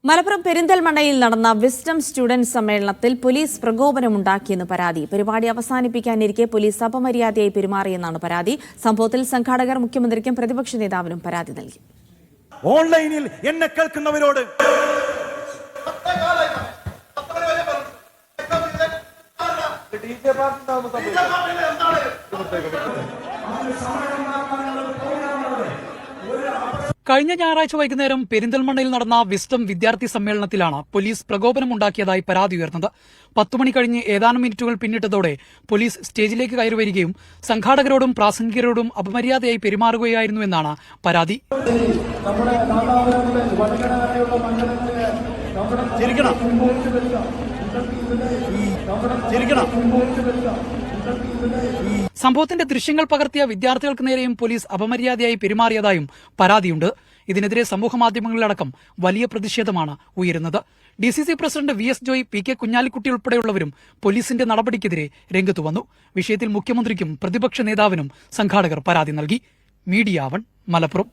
മലപ്പുറം പെരിന്തൽമണ്ണയിൽ നടന്ന wisdom student സമ്മേളനത്തിൽ പോലീസ് പ്രകോപനമുണ്ടാക്കിയെന്ന് പരാതി. പരിപാടി അവസാനിപ്പിക്കാനിരിക്കെ പോലീസ് അപമര്യാദയായി പെരുമാറിയെന്നാണ് പരാതി. സംഭവത്തിൽ സംഘാടകർ മുഖ്യമന്ത്രിക്കും പ്രതിപക്ഷ നേതാവിനും പരാതി നൽകി. ഓൺലൈനിൽ എന്നെ കേൾക്കുന്നവരോട് കഴിഞ്ഞ ഞായറാഴ്ച വൈകുന്നേരം പെരിന്തൽമണ്ണയിൽ നടന്ന വിസ്ഡം വിദ്യാർത്ഥി സമ്മേളനത്തിലാണ് പോലീസ് പ്രകോപനമുണ്ടാക്കിയതായി പരാതി ഉയർന്നത്. 10 മണി കഴിഞ്ഞ് ഏതാനും മിനിറ്റുകൾ പിന്നിട്ടതോടെ പോലീസ് സ്റ്റേജിലേക്ക് കയറിവരികയും സംഘാടകരോടും പ്രാസംഗികരോടും അപമര്യാദയായി പെരുമാറുകയായിരുന്നുവെന്നാണ് പരാതി. സംഭവത്തിന്റെ ദൃശ്യങ്ങൾ പകർത്തിയ വിദ്യാർത്ഥികൾക്ക് നേരെയും പോലീസ് അപമര്യാദയായി പെരുമാറിയതായും പരാതിയുണ്ട്. ഇതിനെതിരെ സമൂഹമാധ്യമങ്ങളിലടക്കം വലിയ പ്രതിഷേധമാണ് ഉയരുന്നത്. DCC president VS Joy, PK Kunhalikutty ഉൾപ്പെടെയുള്ളവരും പോലീസിന്റെ നടപടിക്കെതിരെ രംഗത്തു വന്നു. വിഷയത്തിൽ മുഖ്യമന്ത്രിക്കും പ്രതിപക്ഷ നേതാവിനും സംഘാടകർ പരാതി നൽകി. മീഡിയ 1 മലപ്പുറം.